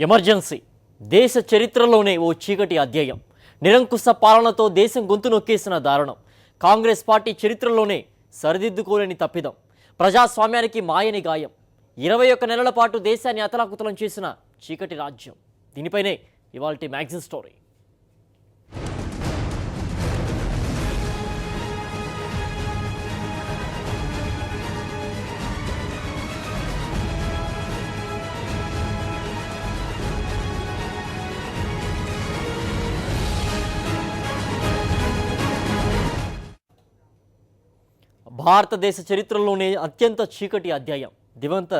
Emergency దేశ చరిత్రలోనే ఓ చీకటి అధ్యాయం. నిరంకుశ పాలనతో దేశం గొంతు నొక్కేసిన దారుణం. కాంగ్రెస్ పార్టీ చరిత్రలోనే సరిదిద్దుకోలేని తప్పిదం. ప్రజాస్వామ్యానికి మాయని గాయం. 21 నెలల పాటు దేశాన్ని అతలాకుతలం చేసిన చీకటి రాజ్యం. దీనిపైనే ఇవాల్టి మ్యాగజైన్ స్టోరీ. భారతదేశ చరిత్రలోనే అత్యంత చీకటి అధ్యాయం. దివంగత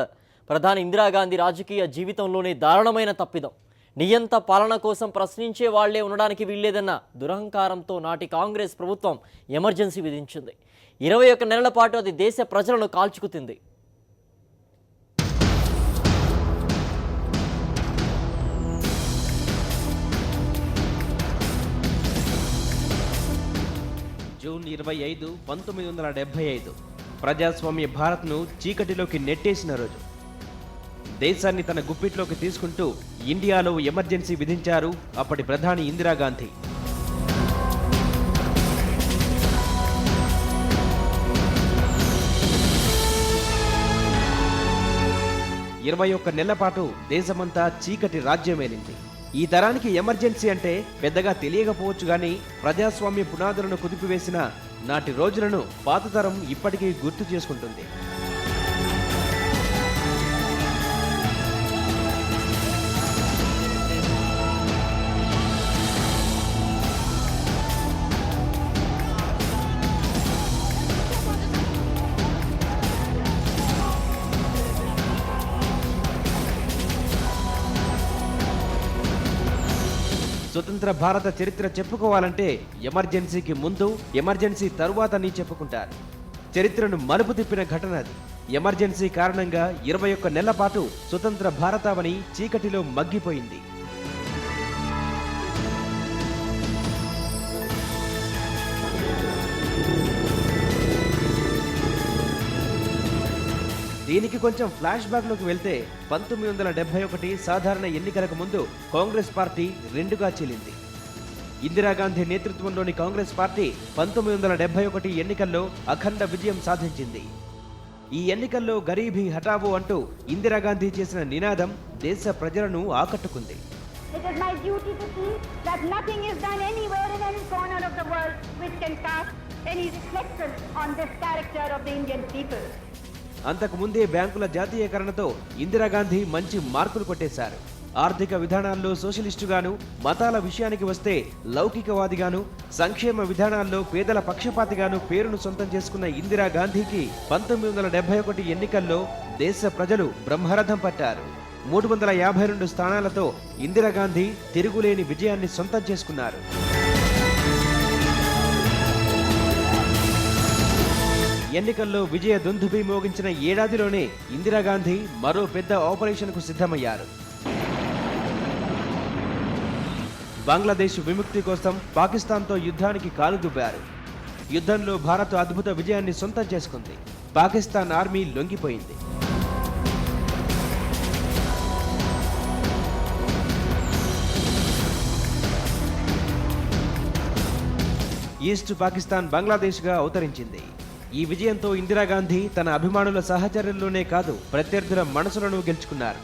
ప్రధాని ఇందిరాగాంధీ రాజకీయ జీవితంలోనే దారుణమైన తప్పిదం. నియంత పాలన కోసం ప్రశ్నించే వాళ్లే ఉండడానికి వీల్లేదన్న దురహంకారంతో నాటి కాంగ్రెస్ ప్రభుత్వం ఎమర్జెన్సీ విధించింది. 21 నెలల పాటు అది దేశ ప్రజలను కాల్చుకుతింది. జూన్ 25, 1975 ప్రజాస్వామ్య భారత్ను చీకటిలోకి నెట్టేసిన రోజు. దేశాన్ని తన గుప్పిట్లోకి తీసుకుంటూ ఇండియాలో ఎమర్జెన్సీ విధించారు అప్పటి ప్రధాని ఇందిరాగాంధీ. 21 నెలల పాటు దేశమంతా చీకటి రాజ్యమేలింది. ఈ తరానికి ఎమర్జెన్సీ అంటే పెద్దగా తెలియకపోవచ్చు గానీ ప్రజాస్వామ్య పునాదులను కుదిపివేసిన నాటి రోజులను పాత తరం ఇప్పటికీ గుర్తు చేసుకుంటుంది. స్వతంత్ర భారత చరిత్ర చెప్పుకోవాలంటే ఎమర్జెన్సీకి ముందు, ఎమర్జెన్సీ తరువాతని చెప్పుకుంటారు. చరిత్రను మలుపు తిప్పిన ఘటన అది. ఎమర్జెన్సీ కారణంగా 21 నెలల పాటు స్వతంత్ర భారతావని చీకటిలో మగ్గిపోయింది. దీనికి కొంచెం ఫ్లాష్ బ్యాక్లోకి వెళ్తే 1971 సాధారణ ఎన్నికలకు ముందు కాంగ్రెస్ పార్టీ రెండుగా చీలింది. ఇందిరాగాంధీ నేతృత్వంలోని కాంగ్రెస్ పార్టీ 1971 ఎన్నికల్లో అఖండ విజయం సాధించింది. ఈ ఎన్నికల్లో గరీబీ హఠావో అంటూ ఇందిరాగాంధీ చేసిన నినాదం దేశ ప్రజలను ఆకట్టుకుంది. It is my duty to see that nothing is done anywhere in any corner of the world which can cast any reflection on this character of the Indian people. అంతకు ముందే బ్యాంకుల జాతీయకరణతో ఇందిరాగాంధీ మంచి మార్కులు కొట్టేశారు. ఆర్థిక విధానాల్లో సోషలిస్టుగాను, మతాల విషయానికి వస్తే లౌకికవాదిగాను, సంక్షేమ విధానాల్లో పేదల పక్షపాతిగాను పేరును సొంతం చేసుకున్న ఇందిరాగాంధీకి 1971 ఎన్నికల్లో దేశ ప్రజలు బ్రహ్మరథం పట్టారు. 352 స్థానాలతో ఇందిరాగాంధీ తిరుగులేని విజయాన్ని సొంతం చేసుకున్నారు. ఎన్నికల్లో విజయ దుందుభి మోగించిన ఏడాదిలోనే ఇందిరాగాంధీ మరో పెద్ద ఆపరేషన్కు సిద్ధమయ్యారు. బంగ్లాదేశ్ విముక్తి కోసం పాకిస్తాన్తో యుద్ధానికి కాలుదువ్వారు. యుద్ధంలో భారత్ అద్భుత విజయాన్ని సొంతం చేసుకుంది. పాకిస్తాన్ ఆర్మీ లొంగిపోయింది. ఈస్ట్ పాకిస్తాన్ బంగ్లాదేశ్గా అవతరించింది. ఈ విజయంతో ఇందిరాగాంధీ తన అభిమానుల సహచర్యంలోనే కాదు ప్రత్యర్థుల మనసులను గెలుచుకున్నారు.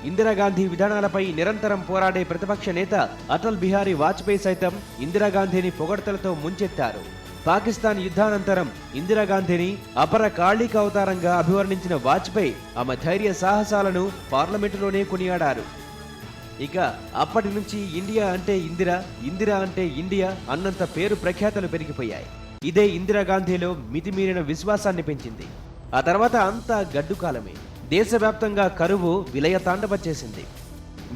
ఇందిరాగాంధీ విధానాలపై నిరంతరం పోరాడే ప్రతిపక్ష నేత అటల్ బిహారీ వాజ్పేయి సైతం ఇందిరాగాంధీని పొగడ్తలతో ముంచెత్తారు. పాకిస్తాన్ యుద్ధానంతరం ఇందిరాగాంధీని అపర కాళిక అవతారంగా అభివర్ణించిన వాజ్పేయి ఆమె ధైర్య సాహసాలను పార్లమెంటులోనే కొనియాడారు. ఇక అప్పటి నుంచి ఇండియా అంటే ఇందిరా, ఇందిరా అంటే ఇండియా అన్నంత పేరు ప్రఖ్యాతలు పెరిగిపోయాయి. ఇదే ఇందిరాగాంధీలో మితిమీరిన విశ్వాసాన్ని పెంచింది. ఆ తర్వాత అంతా గడ్డుకాలమే. దేశవ్యాప్తంగా కరువు విలయతాండవ చేసింది.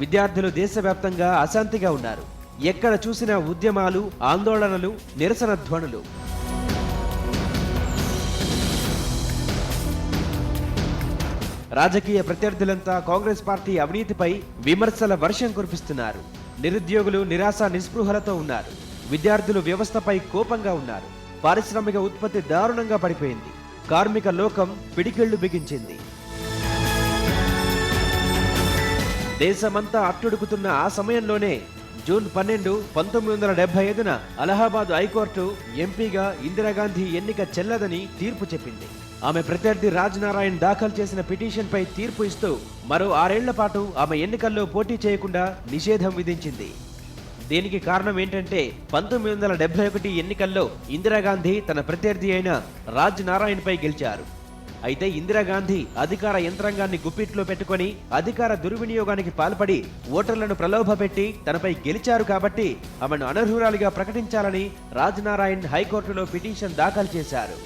విద్యార్థులు దేశవ్యాప్తంగా అశాంతిగా ఉన్నారు. ఎక్కడ చూసినా ఉద్యమాలు, ఆందోళనలు, నిరసన ధ్వనులు. రాజకీయ ప్రత్యర్థులంతా కాంగ్రెస్ పార్టీ అవినీతిపై విమర్శల వర్షం కురిపిస్తున్నారు. నిరుద్యోగులు నిరాశ నిస్పృహలతో ఉన్నారు. విద్యార్థులు వ్యవస్థపై కోపంగా ఉన్నారు. పారిశ్రామిక ఉత్పత్తి దారుణంగా పడిపోయింది. కార్మిక లోకం పిడికిళ్లు బిగించింది. దేశమంతా అట్టుడుకుతున్న ఆ సమయంలోనే జూన్ 12, 1975న అలహాబాద్ హైకోర్టు ఎంపీగా ఇందిరాగాంధీ ఎన్నిక చెల్లదని తీర్పు చెప్పింది. ఆమె ప్రత్యర్థి రాజ్నారాయణ్ దాఖలు చేసిన పిటిషన్పై తీర్పు ఇస్తూ మరో 6 ఏళ్ల పాటు ఆమె ఎన్నికల్లో పోటీ చేయకుండా నిషేధం విధించింది. దీనికి కారణం ఏంటంటే 1971 ఎన్నికల్లో ఇందిరాగాంధీ తన ప్రత్యర్థి అయిన రాజ్నారాయణ్పై గెలిచారు. అయితే ఇందిరాగాంధీ అధికార యంత్రాంగాన్ని గుప్పిట్లో పెట్టుకొని అధికార దుర్వినియోగానికి పాల్పడి ఓటర్లను ప్రలోభపెట్టి తనపై గెలిచారు కాబట్టి ఆమెను అనర్హురాలిగా ప్రకటించాలని రాజ్నారాయణ్ హైకోర్టులో పిటిషన్ దాఖలు చేశారు.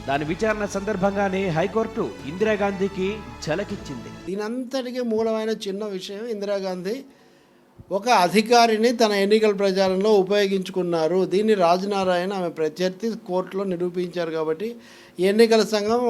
దాని విచారణ సందర్భంగానే హైకోర్టు ఇందిరాగాంధీకి ఝలకిచ్చింది. దీనంతటికీ మూలమైన చిన్న విషయం, ఇందిరాగాంధీ ఒక అధికారిని తన ఎన్నికల ప్రచారంలో ఉపయోగించుకున్నారు. దీన్ని రాజ్నారాయణ్ ఆమె ప్రత్యర్థి కోర్టులో నిరూపించారు. కాబట్టి ఎన్నికల సంఘం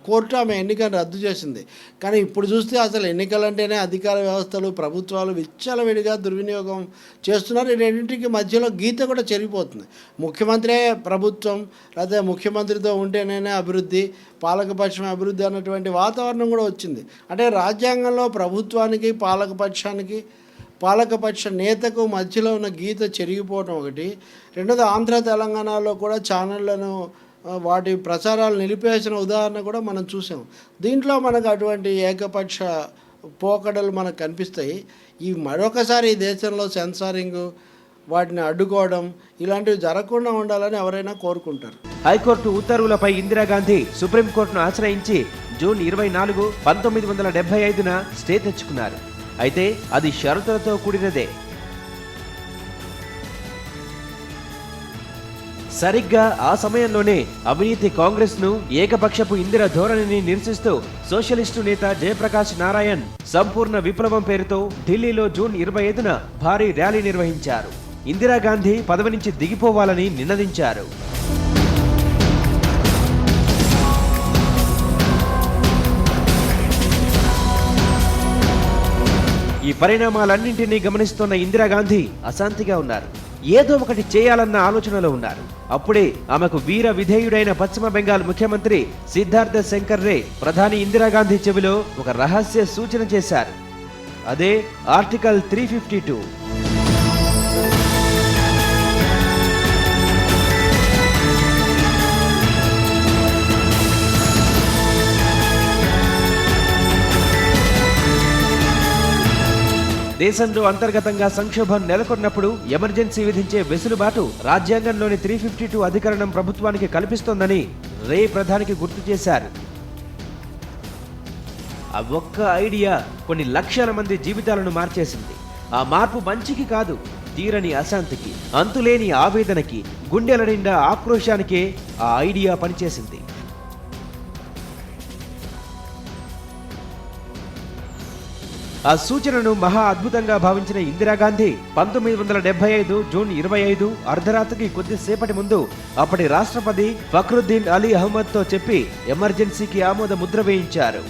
కోర్టు ఆమె ఎన్నికను రద్దు చేసింది. కానీ ఇప్పుడు చూస్తే అసలు ఎన్నికలంటేనే అధికార వ్యవస్థలు, ప్రభుత్వాలు విచ్చలవిడిగా దుర్వినియోగం చేస్తున్నారు. ఈ రెండింటికి మధ్యలో గీత కూడా చెరిగిపోతుంది. ముఖ్యమంత్రే ప్రభుత్వం, లేకపోతే ముఖ్యమంత్రితో ఉంటేనే అభివృద్ధి, పాలకపక్షం అభివృద్ధి అన్నటువంటి వాతావరణం కూడా వచ్చింది. అంటే రాజ్యాంగంలో ప్రభుత్వానికి, పాలకపక్ష నేతకు మధ్యలో ఉన్న గీత చెరిగిపోవటం ఒకటి. రెండోది ఆంధ్ర తెలంగాణలో కూడా ఛానళ్లను వాటి ప్రచారాలు నిలిపేసిన ఉదాహరణ కూడా మనం చూసాం. దీంట్లో మనకు అటువంటి ఏకపక్ష పోకడలు మనకు కనిపిస్తాయి. మరొకసారి ఈ దేశంలో సెన్సారింగ్, వాటిని అడ్డుకోవడం ఇలాంటివి జరగకుండా ఉండాలని ఎవరైనా కోరుకుంటారు. హైకోర్టు ఉత్తర్వులపై ఇందిరాగాంధీ సుప్రీంకోర్టును ఆశ్రయించి జూన్ 24, 1975న స్టే తెచ్చుకున్నారు. అయితే అది షరతులతో కూడినదే. సరిగ్గా ఆ సమయంలోనే అవినీతి కాంగ్రెస్ ను, ఏకపక్షపు ఇందిర ధోరణిని నిరసిస్తూ సోషలిస్టు నేత జయప్రకాష్ నారాయణ్ సంపూర్ణ విప్లవం పేరుతో ఢిల్లీలో జూన్ 25న భారీ ర్యాలీ నిర్వహించారు. ఇందిరాగాంధీ పదవి నుంచి దిగిపోవాలని నినదించారు. ఈ పరిణామాలన్నింటినీ గమనిస్తున్న ఇందిరాగాంధీ అశాంతిగా ఉన్నారు. ఏదో ఒకటి చేయాలన్న ఆలోచనలో ఉన్నారు. అప్పుడే ఆమెకు వీర విధేయుడైన పశ్చిమ బెంగాల్ ముఖ్యమంత్రి సిద్ధార్థ శంకర్ రే ప్రధాని ఇందిరాగాంధీ చెవిలో ఒక రహస్య సూచన చేశారు. అదే ఆర్టికల్ 352. దేశంలో అంతర్గతంగా సంక్షోభం నెలకొన్నప్పుడు ఎమర్జెన్సీ విధించే వెసులుబాటు రాజ్యాంగంలోని 352 అధికరణం ప్రభుత్వానికి కల్పిస్తోందని రే ప్రధానికి గుర్తు చేశారు. ఆ ఒక్క ఐడియా కొన్ని లక్షల మంది జీవితాలను మార్చేసింది. ఆ మార్పు మంచికి కాదు, తీరని అశాంతికి, అంతులేని ఆవేదనకి, గుండెల నిండా ఆక్రోశానికే ఆ ఐడియా పనిచేసింది. ఆ సూచనను మహా అద్భుతంగా భావించిన ఇందిరాగాంధీ 1975 జూన్ 25 అర్ధరాత్రికి కొద్దిసేపటి ముందు అప్పటి రాష్ట్రపతి ఫక్రుద్దీన్ అలీ అహ్మద్తో చెప్పి ఎమర్జెన్సీకి ఆమోద ముద్ర వేయించారు.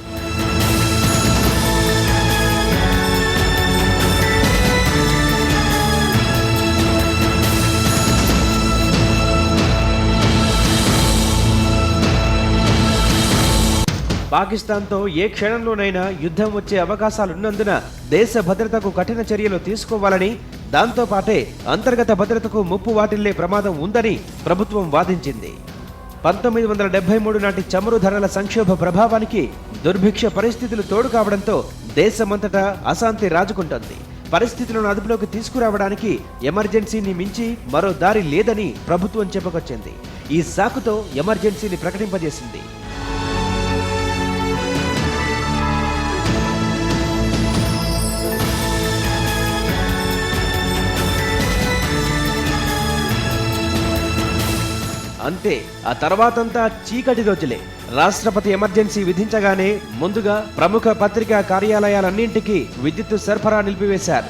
పాకిస్తాన్తో ఏ క్షణంలోనైనా యుద్ధం వచ్చే అవకాశాలున్నందున దేశ భద్రతకు కఠిన చర్యలు తీసుకోవాలని, దాంతో పాటే అంతర్గత భద్రతకు ముప్పు వాటిల్లే ప్రమాదం ఉందని ప్రభుత్వం వాదించింది. 1973 నాటి చమురు ధరల సంక్షోభ ప్రభావానికి దుర్భిక్ష పరిస్థితులు తోడు కావడంతో దేశమంతటా అశాంతి రాజుకుంటోంది. పరిస్థితులను అదుపులోకి తీసుకురావడానికి ఎమర్జెన్సీని మించి మరో దారి లేదని ప్రభుత్వం చెప్పుకొచ్చింది. ఈ సాకుతో ఎమర్జెన్సీని ప్రకటింపజేసింది. అంతే, ఆ తర్వాతంతా చీకటి రోజులే. రాష్ట్రపతి ఎమర్జెన్సీ విధించగానే ముందుగా ప్రముఖ పత్రికా కార్యాలయాలన్నింటికీ విద్యుత్ సరఫరా నిలిపివేశారు.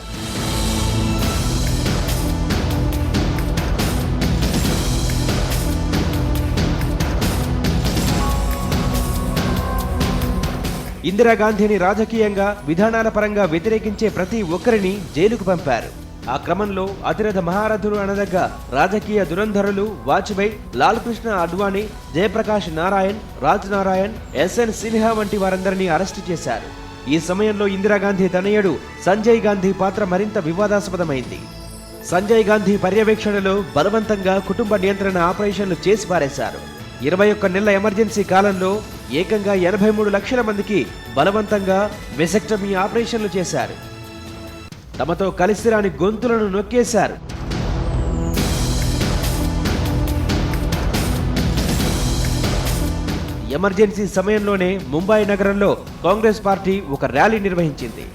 ఇందిరాగాంధీని రాజకీయంగా, విధానాల పరంగా వ్యతిరేకించే ప్రతి ఒక్కరిని జైలుకు పంపారు. ఆ క్రమంలో అతిరథ మహారథులు అనదగ్గ రాజకీయ దురంధరులు వాజ్పేయి, లాల్ కృష్ణ అడ్వాణి, జయప్రకాష్ నారాయణ్, రాజ్ నారాయణ్, ఎస్ఎన్ సిన్హా వంటి వారందరినీ అరెస్టు చేశారు. ఈ సమయంలో ఇందిరాగాంధీ తనయుడు సంజయ్ గాంధీ పాత్ర మరింత వివాదాస్పదమైంది. సంజయ్ గాంధీ పర్యవేక్షణలో బలవంతంగా కుటుంబ నియంత్రణ ఆపరేషన్లు చేసి పారేశారు. 21 నెలల ఎమర్జెన్సీ కాలంలో ఏకంగా 83 లక్షల మందికి బలవంతంగా వెసెక్టమీ ఆపరేషన్లు చేశారు. తమతో కలిసి రాని గొంతులను నొక్కేశారు. ఎమర్జెన్సీ సమయంలోనే ముంబై నగరంలో కాంగ్రెస్ పార్టీ ఒక ర్యాలీ నిర్వహించింది.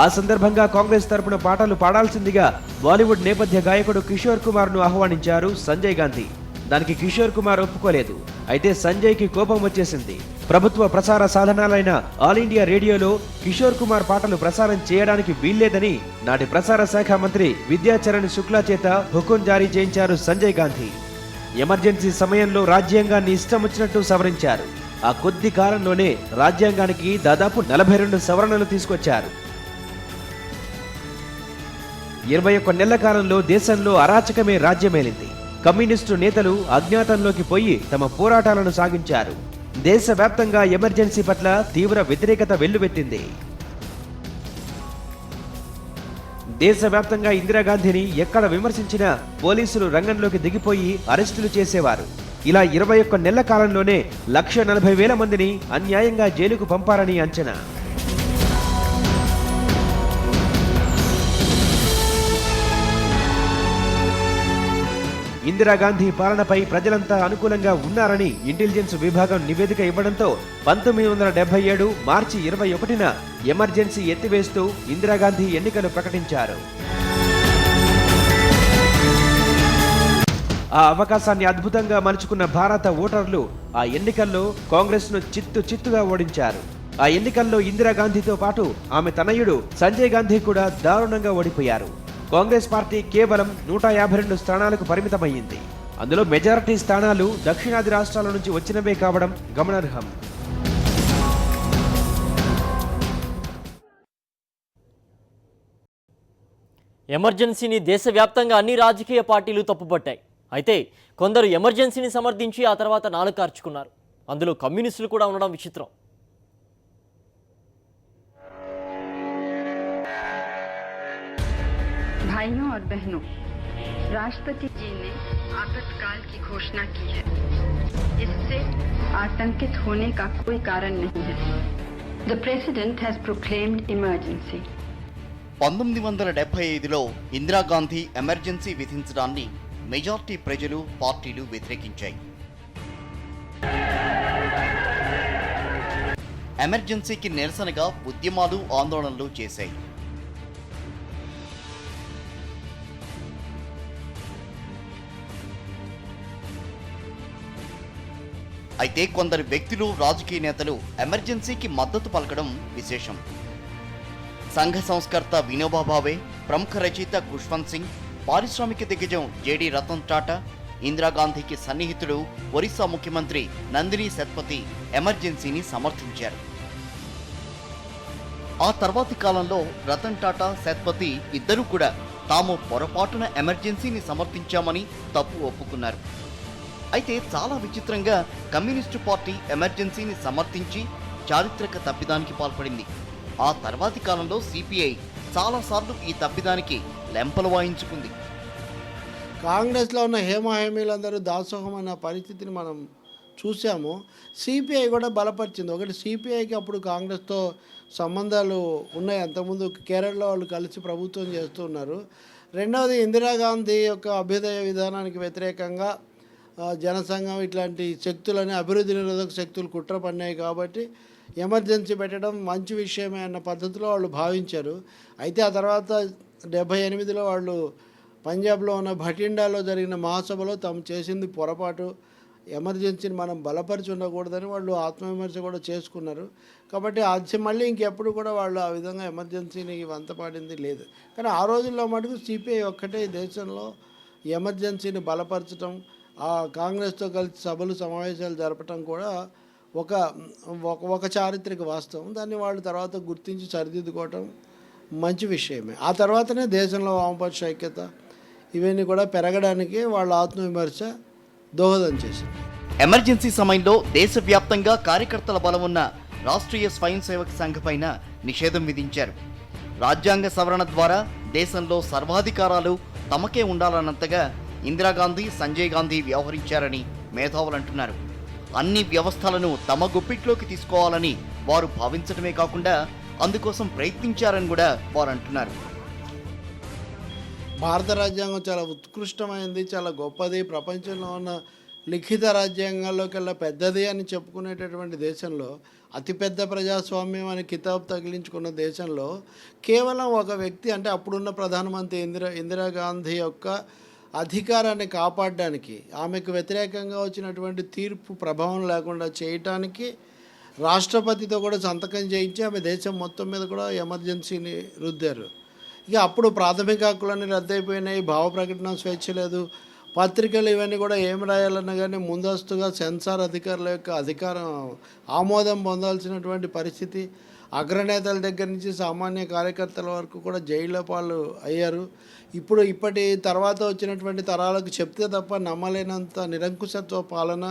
ఆ సందర్భంగా కాంగ్రెస్ తరపున పాటలు పాడాల్సిందిగా బాలీవుడ్ నేపథ్య గాయకుడు కిషోర్ కుమార్ ను ఆహ్వానించారు సంజయ్ గాంధీ. దానికి కిషోర్ కుమార్ ఒప్పుకోలేదు. అయితే సంజయ్కి కోపం వచ్చేసింది. ప్రభుత్వ ప్రసార సాధనాలైన ఆల్ ఇండియా రేడియోలో కిషోర్ కుమార్ పాటలు ప్రసారం చేయడానికి వీల్లేదని నాటి ప్రసార శాఖ మంత్రి విద్యాచరణ్ శుక్లా చేత హుకుం జారీ చేయించారు సంజయ్ గాంధీ. ఎమర్జెన్సీ సమయంలో రాజ్యాంగాన్ని ఇష్టం వచ్చినట్టు సవరించారు. ఆ కొద్ది కాలంలోనే రాజ్యాంగానికి దాదాపు 42 సవరణలు తీసుకొచ్చారు. 21 నెలల కాలంలో దేశంలో అరాచకమే రాజ్యమేలింది. కమ్యూనిస్టు నేతలు అజ్ఞాతంలోకి పోయి తమ పోరాటాలను సాగించారు. దేశవ్యాప్తంగా ఎమర్జెన్సీ పట్ల తీవ్ర వ్యతిరేకత వెల్లువెత్తింది. దేశవ్యాప్తంగా ఇందిరాగాంధీని ఎక్కడ విమర్శించినా పోలీసులు రంగంలోకి దిగిపోయి అరెస్టులు చేసేవారు. ఇలా 21 నెలల కాలంలోనే 1,40,000 మందిని అన్యాయంగా జైలుకు పంపారని అంచనా. ఇందిరాగాంధీ పాలనపై ప్రజలంతా అనుకూలంగా ఉన్నారని ఇంటెలిజెన్స్ విభాగం నివేదిక ఇవ్వడంతో 1977 మార్చి 21న ఎమర్జెన్సీ ఎత్తివేస్తూ ఇందిరాగాంధీ ఎన్నికలు ప్రకటించారు. ఆ అవకాశాన్ని అద్భుతంగా మలుచుకున్న భారత ఓటర్లు ఆ ఎన్నికల్లో కాంగ్రెస్ను చిత్తుగా ఓడించారు. ఆ ఎన్నికల్లో ఇందిరాగాంధీతో పాటు ఆమె తనయుడు సంజయ్ గాంధీ కూడా దారుణంగా ఓడిపోయారు. కాంగ్రెస్ పార్టీ కేవలం 152 స్థానాలకు పరిమితమయ్యింది. అందులో మెజారిటీ స్థానాలు దక్షిణాది రాష్ట్రాల నుంచి వచ్చినవే కావడం గమనార్హం. ఎమర్జెన్సీని దేశవ్యాప్తంగా అన్ని రాజకీయ పార్టీలు తప్పుపట్టాయి. అయితే కొందరు ఎమర్జెన్సీని సమర్థించి ఆ తర్వాత నాలుక కార్చుకున్నారు. అందులో కమ్యూనిస్టులు కూడా ఉండడం విచిత్రం. भाइयों और बहनों, राष्ट्रपति जी ने आपातकाल की घोषणा की है. इससे आतंकित होने का कोई कारण नहीं है. The President has proclaimed emergency. 1975లో ఇందిరాగాంధీ ఎమర్జెన్సీ విధించడాన్ని మెజార్టీ ప్రజలు పార్టీలు వ్యతిరేకించాయి. ఎమర్జెన్సీకి నిరసనగా ఉద్యమాలు ఆందోళనలు చేశాయి. అయితే కొందరు వ్యక్తులు రాజకీయ నేతలు ఎమర్జెన్సీకి మద్దతు పలకడం విశేషం. సంఘ సంస్కర్త వినోబా భావే, ప్రముఖ రచయిత ఖుష్వంత్ సింగ్, పారిశ్రామిక దిగ్గజం జేడి రతన్ టాటా, ఇందిరాగాంధీకి సన్నిహితుడు ఒరిస్సా ముఖ్యమంత్రి నందిని సత్పతి ఎమర్జెన్సీని సమర్థించారు. ఆ తర్వాతి కాలంలో రతన్ టాటా, సత్పతి ఇద్దరూ కూడా తాము పొరపాటున ఎమర్జెన్సీని సమర్థించామని తప్పు ఒప్పుకున్నారు. అయితే చాలా విచిత్రంగా కమ్యూనిస్టు పార్టీ ఎమర్జెన్సీని సమర్థించి చారిత్రక తప్పిదానికి పాల్పడింది. ఆ తర్వాతి కాలంలో సిపిఐ చాలాసార్లు ఈ తప్పిదానికి లెంపలు వాయించుకుంది. కాంగ్రెస్లో ఉన్న హేమాహేమీలందరూ దాసోహం అన్న పరిస్థితిని మనం చూసాము. సిపిఐ కూడా బలపరిచింది. ఒకటి, సిపిఐకి అప్పుడు కాంగ్రెస్తో సంబంధాలు ఉన్నాయి. అంతకుముందు కేరళలో వాళ్ళు కలిసి ప్రభుత్వం చేస్తూ ఉన్నారు. రెండవది, ఇందిరాగాంధీ యొక్క అభ్యుదయ విధానానికి వ్యతిరేకంగా జనసంఘం ఇట్లాంటి శక్తులని, అభివృద్ధి నిరోధక శక్తులు కుట్ర పన్నాయి కాబట్టి ఎమర్జెన్సీ పెట్టడం మంచి విషయమే అన్న పద్ధతిలో వాళ్ళు భావించారు. అయితే ఆ తర్వాత 78లో వాళ్ళు పంజాబ్లో ఉన్న భటిండాలో జరిగిన మహాసభలో తాము చేసింది పొరపాటు, ఎమర్జెన్సీని మనం బలపరిచి ఉండకూడదని వాళ్ళు ఆత్మవిమర్శ కూడా చేసుకున్నారు. కాబట్టి అది మళ్ళీ ఇంకెప్పుడు కూడా వాళ్ళు ఆ విధంగా ఎమర్జెన్సీని వంతపాడింది లేదు. కానీ ఆ రోజుల్లో మటుకు సిపిఐ ఒక్కటే దేశంలో ఎమర్జెన్సీని బలపరచడం, ఆ కాంగ్రెస్తో కలిసి సభలు సమావేశాలు జరపడం కూడా ఒక చారిత్రక వాస్తవం. దాన్ని వాళ్ళు తర్వాత గుర్తించి సరిదిద్దుకోవటం మంచి విషయమే. ఆ తర్వాతనే దేశంలో వామపక్ష ఐక్యత ఇవన్నీ కూడా పెరగడానికి వాళ్ళ ఆత్మవిమర్శ దోహదం చేసింది. ఎమర్జెన్సీ సమయంలో దేశవ్యాప్తంగా కార్యకర్తల బలం ఉన్న రాష్ట్రీయ స్వయం సేవక్ సంఘ్ పైన నిషేధం విధించారు. రాజ్యాంగ సవరణ ద్వారా దేశంలో సర్వాధికారాలు తమకే ఉండాలన్నంతగా ఇందిరాగాంధీ, సంజయ్ గాంధీ వ్యవహరించారని మేధావులు అంటున్నారు. అన్ని వ్యవస్థలను తమ గుప్పిట్లోకి తీసుకోవాలని వారు భావించడమే కాకుండా అందుకోసం ప్రయత్నించారని కూడా వారు అంటున్నారు. భారత రాజ్యాంగం చాలా ఉత్కృష్టమైంది, చాలా గొప్పది, ప్రపంచంలో ఉన్న లిఖిత రాజ్యాంగాల్లోకెల్లా పెద్దది అని చెప్పుకునేటటువంటి దేశంలో, అతిపెద్ద ప్రజాస్వామ్యం అని కితాబ్ తగిలించుకున్న దేశంలో కేవలం ఒక వ్యక్తి, అంటే అప్పుడున్న ప్రధానమంత్రి ఇందిరాగాంధీ యొక్క అధికారాన్ని కాపాడడానికి, ఆమెకు వ్యతిరేకంగా వచ్చినటువంటి తీర్పు ప్రభావం లేకుండా చేయటానికి రాష్ట్రపతితో కూడా సంతకం చేయించి ఆమె దేశం మొత్తం మీద కూడా ఎమర్జెన్సీని రుద్దారు. ఇక అప్పుడు ప్రాథమిక హక్కులన్నీ రద్దయిపోయినాయి, భావ ప్రకటన స్వేచ్ఛ లేదు, పత్రికలు ఇవన్నీ కూడా ఏం రాయాలన్నా కానీ ముందస్తుగా సెన్సార్ అధికారుల యొక్క అధికారం ఆమోదం పొందాల్సినటువంటి పరిస్థితి. అగ్రనేతల దగ్గర నుంచి సామాన్య కార్యకర్తల వరకు కూడా జైళ్ళ పాలు అయ్యారు. ఇప్పటి తర్వాత వచ్చినటువంటి తరాలకు చెప్తే తప్ప నమ్మలేనంత నిరంకుశత్వ పాలన,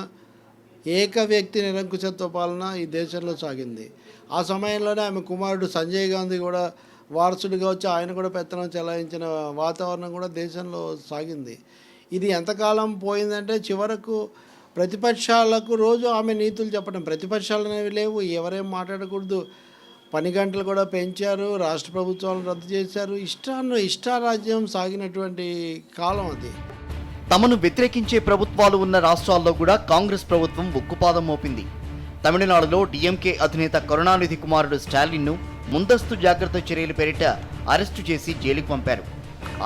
ఏక వ్యక్తి నిరంకుశత్వ పాలన ఈ దేశంలో సాగింది. ఆ సమయంలోనే ఆమె కుమారుడు సంజయ్ గాంధీ కూడా వారసుడిగా వచ్చి ఆయన కూడా పెత్తనం చెలాయించిన వాతావరణం కూడా దేశంలో సాగింది. ఇది ఎంతకాలం పోయిందంటే చివరకు ప్రతిపక్షాలకు రోజు ఆమె నీతులు చెప్పడం, ప్రతిపక్షాలు అనేవి లేవు, ఎవరేం మాట్లాడకూడదు, పని గంటలు కూడా పెంచారు, రాష్ట్ర ప్రభుత్వాలను రద్దు చేశారు, ఇష్టారాజ్యం సాగినటువంటి కాలం అది. తమను వ్యతిరేకించే ప్రభుత్వాలు ఉన్న రాష్ట్రాల్లో కూడా కాంగ్రెస్ ప్రభుత్వం ఉక్కుపాదం మోపింది. తమిళనాడులో డిఎంకే అధినేత కరుణానిధి కుమారుడు స్టాలిన్ను ముందస్తు జాగ్రత్త చర్యల పేరిట అరెస్టు చేసి జైలుకు పంపారు.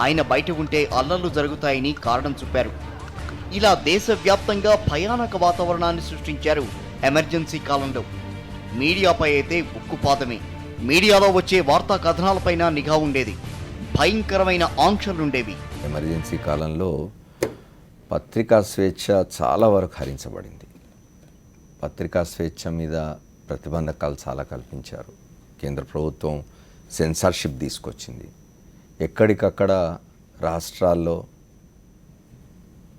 ఆయన బయట ఉంటే అల్లర్లు జరుగుతాయని కారణం చూపారు. ఇలా దేశవ్యాప్తంగా భయానక వాతావరణాన్ని సృష్టించారు ఎమర్జెన్సీ కాలంలో. మీడియాపై అయితే ఉక్కుపాదమే. మీడియాలో వచ్చే వార్తా కథనాలపైన నిఘా ఉండేది, భయంకరమైన ఆంక్షలుండేవి. ఎమర్జెన్సీ కాలంలో పత్రికా స్వేచ్ఛ చాలా వరకు హరించబడింది. పత్రికా స్వేచ్ఛ మీద ప్రతిబంధకాలు చాలా కల్పించారు. కేంద్ర ప్రభుత్వం సెన్సార్షిప్ తీసుకొచ్చింది. ఎక్కడికక్కడ రాష్ట్రాల్లో,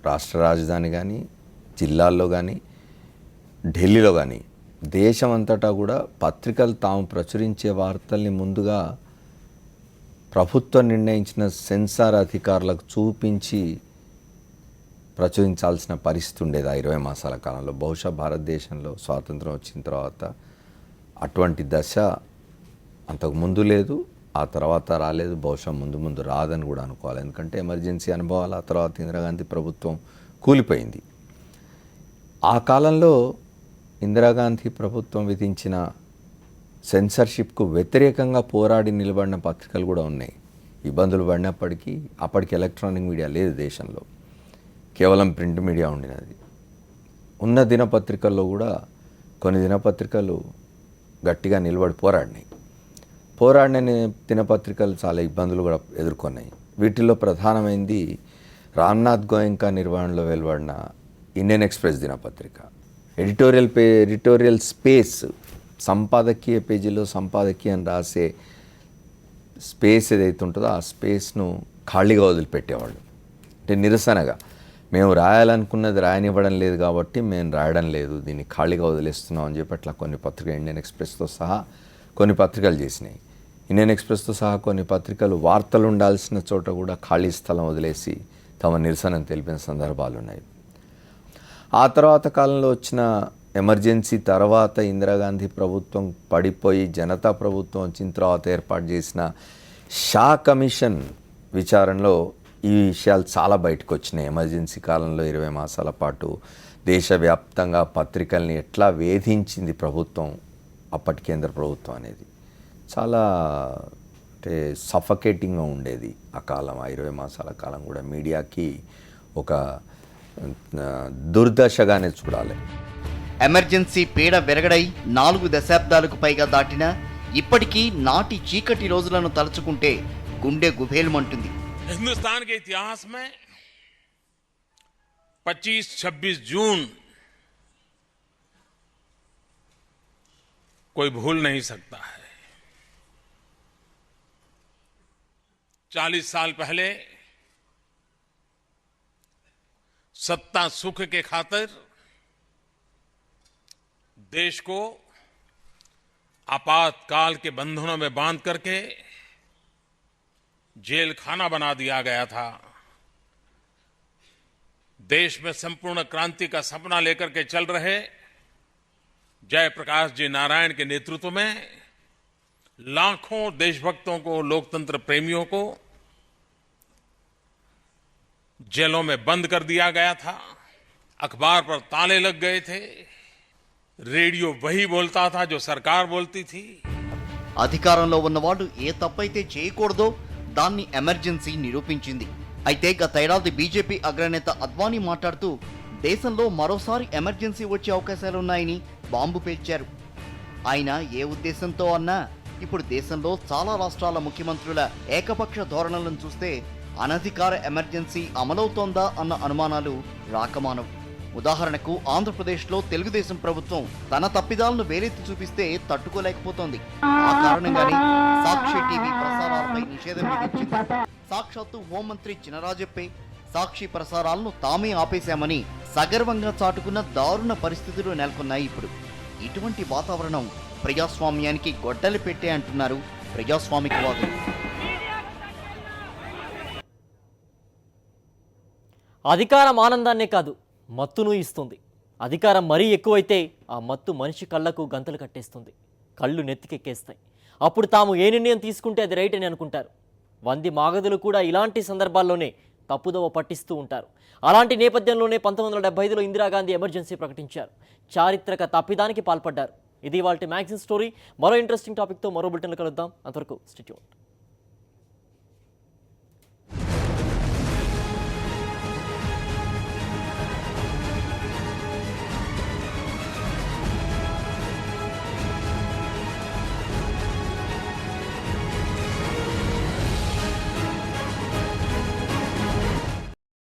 రాష్ట్ర రాజధాని కానీ, జిల్లాల్లో కానీ, ఢిల్లీలో కానీ, దేశమంతటా కూడా పత్రికలు తాము ప్రచురించే వార్తల్ని ముందుగా ప్రభుత్వం నిర్ణయించిన సెన్సార్ అధికారులకు చూపించి ప్రచురించాల్సిన పరిస్థితి ఉండేది ఆ 20 మాసాల కాలంలో. బహుశా భారతదేశంలో స్వాతంత్రం వచ్చిన తర్వాత అటువంటి దశ అంతకు ముందు లేదు, ఆ తర్వాత రాలేదు, బహుశా ముందు రాదని కూడా అనుకోవాలి. ఎందుకంటే ఎమర్జెన్సీ అనుభవాలు, ఆ తర్వాత ఇందిరాగాంధీ ప్రభుత్వం కూలిపోయింది. ఆ కాలంలో ఇందిరాగాంధీ ప్రభుత్వం విధించిన సెన్సర్షిప్కు వ్యతిరేకంగా పోరాడి నిలబడిన పత్రికలు కూడా ఉన్నాయి. ఇబ్బందులు పడినప్పటికీ అప్పటికి ఎలక్ట్రానిక్ మీడియా లేదు దేశంలో, కేవలం ప్రింట్ మీడియా ఉండినది. ఉన్న దినపత్రికల్లో కూడా కొన్ని దినపత్రికలు గట్టిగా నిలబడి పోరాడిన దినపత్రికలు చాలా ఇబ్బందులు కూడా ఎదుర్కొన్నాయి. వీటిల్లో ప్రధానమైంది రామ్నాథ్ గోయంకా నిర్వహణలో వెలువడిన ఇండియన్ ఎక్స్ప్రెస్ దినపత్రిక. ఎడిటోరియల్ స్పేస్, సంపాదకీయ పేజీలో సంపాదకీయ అని రాసే స్పేస్ ఏదైతే ఉంటుందో ఆ స్పేస్ను ఖాళీగా వదిలిపెట్టేవాళ్ళు. అంటే నిరసనగా, మేము రాయాలనుకున్నది రాయనివ్వడం లేదు కాబట్టి మేము రాయడం లేదు, దీన్ని ఖాళీగా వదిలేస్తున్నాం అని చెప్పి అట్లా కొన్ని పత్రికలు, ఇండియన్ ఎక్స్ప్రెస్తో సహా కొన్ని పత్రికలు చేసినాయి. ఇండియన్ ఎక్స్ప్రెస్తో సహా కొన్ని పత్రికలు వార్తలు ఉండాల్సిన చోట కూడా ఖాళీ స్థలం వదిలేసి తమ నిరసనను తెలిపిన సందర్భాలు ఉన్నాయి. ఆ తర్వాత కాలంలో వచ్చిన ఎమర్జెన్సీ తర్వాత ఇందిరాగాంధీ ప్రభుత్వం పడిపోయి జనతా ప్రభుత్వం వచ్చిన తర్వాత ఏర్పాటు చేసిన షా కమిషన్ విచారణలో ఈ విషయాలు చాలా బయటకు వచ్చినాయి. ఎమర్జెన్సీ కాలంలో 20 మాసాల పాటు దేశవ్యాప్తంగా పత్రికల్ని ఎట్లా వేధించింది ప్రభుత్వం, అప్పటి కేంద్ర ప్రభుత్వం అనేది చాలా అంటే సఫకేటింగ్గా ఉండేది ఆ కాలం. ఆ 20 మాసాల కాలం కూడా మీడియాకి ఒక దుర్దశగానే చూడాలి. ఎమర్జెన్సీ పీడ వెరగడై 4 దశాబ్దాలకు పైగా దాటినా ఇప్పటికీ నాటి చీకటి రోజులను తలుచుకుంటే గుండె గుబేలుమంటుంది. हिंदुस्तान के इतिहास में 25-26 जून कोई भूल नहीं सकता है। 40 साल पहले सत्ता सुख के खातिर देश को आपातकाल के बंधनों में बांध करके जेल खाना बना दिया गया था। देश में संपूर्ण क्रांति का सपना लेकर के चल रहे जयप्रकाश जी नारायण के नेतृत्व में लाखों देशभक्तों को, लोकतंत्र प्रेमियों को जेलों में बंद कर दिया गया था। अखबार पर ताले लग गए थे। रेडियो वही बोलता था जो सरकार बोलती थी। అధికారంలో ఉన్నవాళ్ళు ఏ తప్పైతే చేయకూడదో దాన్ని ఎమర్జెన్సీ నిరూపించింది. అయితే గతేడాది బీజేపీ అగ్రనేత అద్వానీ మాట్లాడుతూ దేశంలో మరోసారి ఎమర్జెన్సీ వచ్చే అవకాశాలున్నాయని బాంబు పేల్చారు. ఆయన ఏ ఉద్దేశంతో అన్నా ఇప్పుడు దేశంలో చాలా రాష్ట్రాల ముఖ్యమంత్రుల ఏకపక్ష ధోరణులను చూస్తే అనధికార ఎమర్జెన్సీ అమలవుతోందా అన్న అనుమానాలు రాకమానవు. ఉదాహరణకు ఆంధ్రప్రదేశ్లో తెలుగుదేశం ప్రభుత్వం తన తప్పిదాలను వేలెత్తి చూపిస్తే తట్టుకోలేకపోతోంది. ఆ కారణంగానే సాక్షి టీవీ ప్రసారాలపై నిషేధం విధించింది. సాక్షాత్తు హోంమంత్రి చినరాజప్పే సాక్షి ప్రసారాలను తామే ఆపేశామని సగర్వంగా చాటుకున్న దారుణ పరిస్థితులు నెలకొన్నాయి. ఇప్పుడు ఇటువంటి వాతావరణం ప్రజాస్వామ్యానికి గొడ్డలి పెట్టే అంటున్నారు ప్రజాస్వామికవాదులు. అధికారం ఆనందాన్నే కాదు, మత్తును ఇస్తుంది. అధికారం మరీ ఎక్కువైతే ఆ మత్తు మనిషి కళ్ళకు గంతలు కట్టేస్తుంది, కళ్ళు నెత్తికెక్కేస్తాయి. అప్పుడు తాము ఏ నిర్ణయం తీసుకుంటే అది రైట్ అని అనుకుంటారు. వంది మాగదులు కూడా ఇలాంటి సందర్భాల్లోనే తప్పుదోవ పట్టిస్తూ ఉంటారు. అలాంటి నేపథ్యంలోనే 1975లో ఇందిరాగాంధీ ఎమర్జెన్సీ ప్రకటించారు. చారిత్రక తప్పిదానికి పాల్పడ్డారు. ఇది వాళ్ళ మ్యాగజైన్ స్టోరీ. మరో ఇంట్రెస్టింగ్ టాపిక్తో మరో బులెటిన్లో కలుద్దాం. అంతవరకు స్టే ట్యూన్డ్.